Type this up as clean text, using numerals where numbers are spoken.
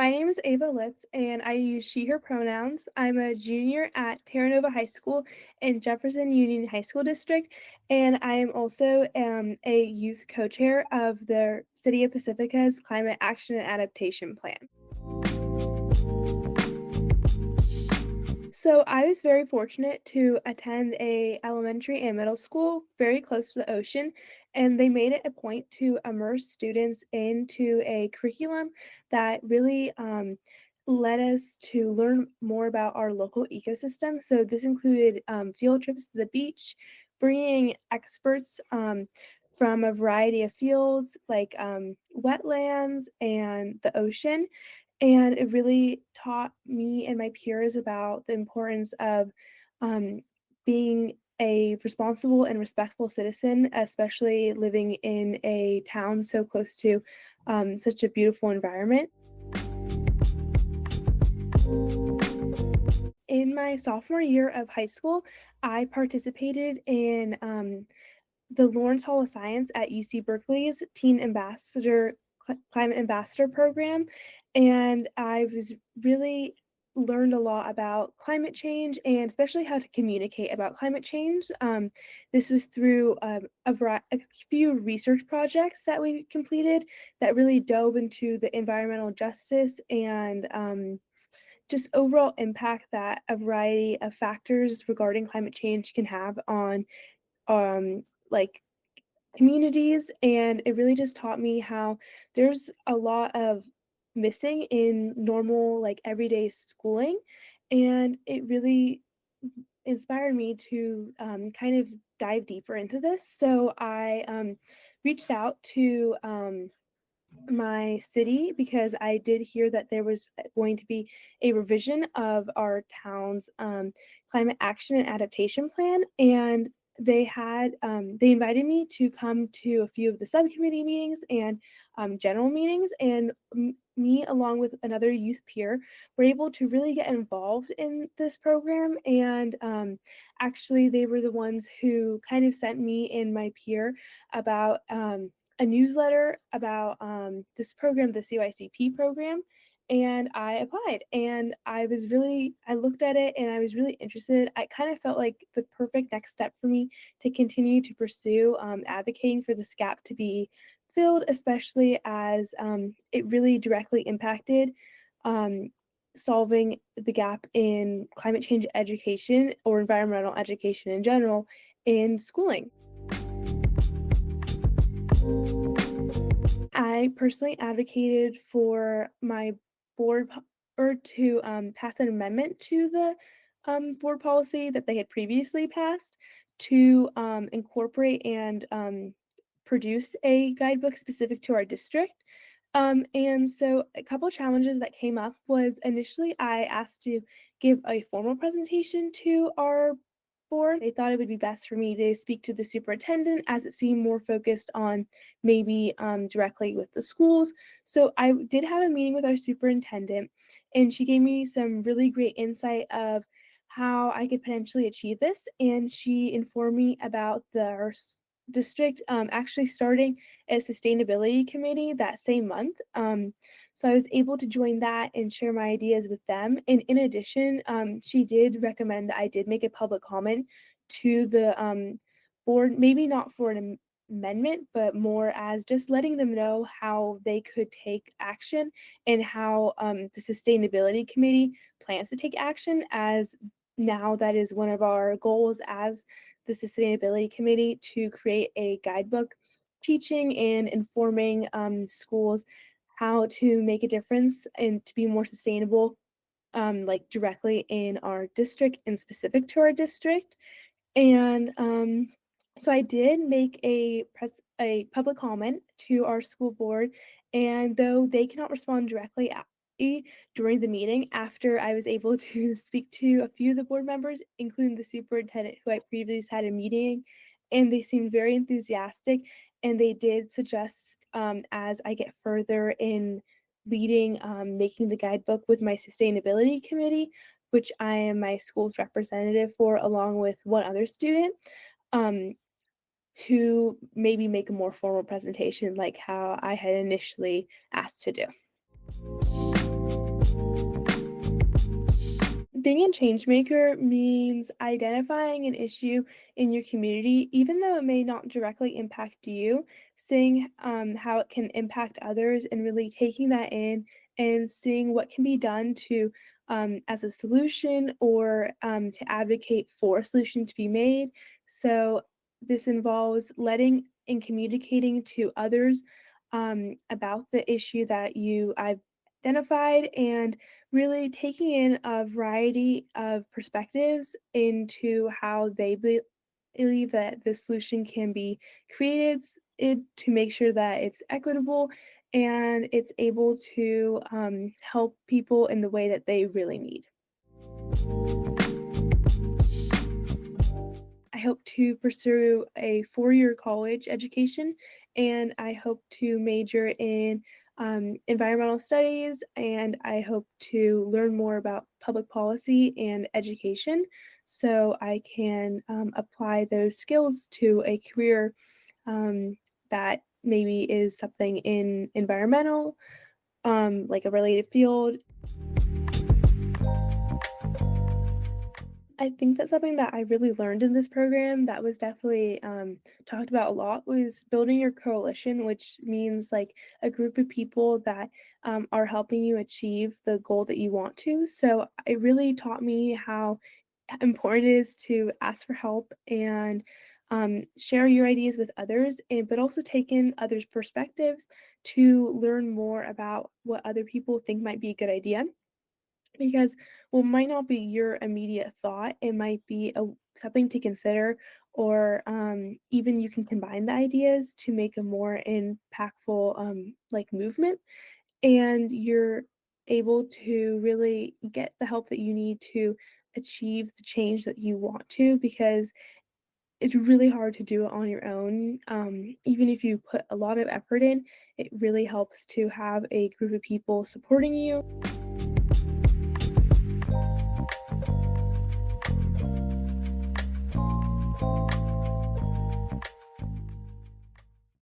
My name is Ava Litz, and I use she, her pronouns. I'm a junior at Terra Nova High School in Jefferson Union High School District, and I am also a youth co-chair of the City of Pacifica's Climate Action and Adaptation Plan. So I was very fortunate to attend a elementary and middle school very close to the ocean, and they made it a point to immerse students into a curriculum that really led us to learn more about our local ecosystem. So this included field trips to the beach, bringing experts from a variety of fields like wetlands and the ocean, and it really taught me and my peers about the importance of being a responsible and respectful citizen, especially living in a town so close to such a beautiful environment. In my sophomore year of high school, I participated in the Lawrence Hall of Science at UC Berkeley's Teen Ambassador Climate Ambassador program, and I was really learned a lot about climate change and especially how to communicate about climate change. This was through a few research projects that we completed that really dove into the environmental justice and just overall impact that a variety of factors regarding climate change can have on like communities. And it really just taught me how there's a lot of missing in normal like everyday schooling, and it really inspired me to kind of dive deeper into this. So I reached out to my city because I did hear that there was going to be a revision of our town's climate action and adaptation plan, and they invited me to come to a few of the subcommittee meetings and general meetings, and me along with another youth peer were able to really get involved in this program. And actually they were the ones who kind of sent me and my peer about a newsletter about this program, the CYCP program, and I applied. And I looked at it and I was really interested. I kind of felt like the perfect next step for me to continue to pursue advocating for this gap to be filled, especially as it really directly impacted solving the gap in climate change education or environmental education in general in schooling. I personally advocated for my board or to pass an amendment to the board policy that they had previously passed to incorporate and produce a guidebook specific to our district. And so a couple of challenges that came up was initially I asked to give a formal presentation to our board. They thought it would be best for me to speak to the superintendent as it seemed more focused on maybe directly with the schools. So I did have a meeting with our superintendent, and she gave me some really great insight of how I could potentially achieve this. And she informed me about our district actually starting a sustainability committee that same month. So I was able to join that and share my ideas with them. And in addition, she did recommend that I did make a public comment to the board, maybe not for an amendment, but more as just letting them know how they could take action and how the sustainability committee plans to take action, as now that is one of our goals as the sustainability committee, to create a guidebook teaching and informing schools how to make a difference and to be more sustainable, like directly in our district and specific to our district. And so I did make a public comment to our school board, and though they cannot respond directly during the meeting, after I was able to speak to a few of the board members, including the superintendent who I previously had a meeting, and they seemed very enthusiastic, and they did suggest as I get further in leading making the guidebook with my sustainability committee, which I am my school's representative for, along with one other student, um, to maybe make a more formal presentation like how I had initially asked to do. Being a change maker means identifying an issue in your community, even though it may not directly impact you, seeing how it can impact others and really taking that in and seeing what can be done to as a solution or to advocate for a solution to be made. So this involves letting and communicating to others about the issue that I've identified and really taking in a variety of perspectives into how they believe that the solution can be created to make sure that it's equitable and it's able to help people in the way that they really need. I hope to pursue a 4-year college education, and I hope to major in environmental studies, and I hope to learn more about public policy and education so I can apply those skills to a career that maybe is something in environmental, like a related field. I think that something that I really learned in this program that was definitely talked about a lot was building your coalition, which means like a group of people that are helping you achieve the goal that you want to. So it really taught me how important it is to ask for help and share your ideas with others, and but also take in others' perspectives to learn more about what other people think might be a good idea because what might not be your immediate thought, it might be something to consider, or even you can combine the ideas to make a more impactful like movement, and you're able to really get the help that you need to achieve the change that you want to because it's really hard to do it on your own. Even if you put a lot of effort in, it really helps to have a group of people supporting you.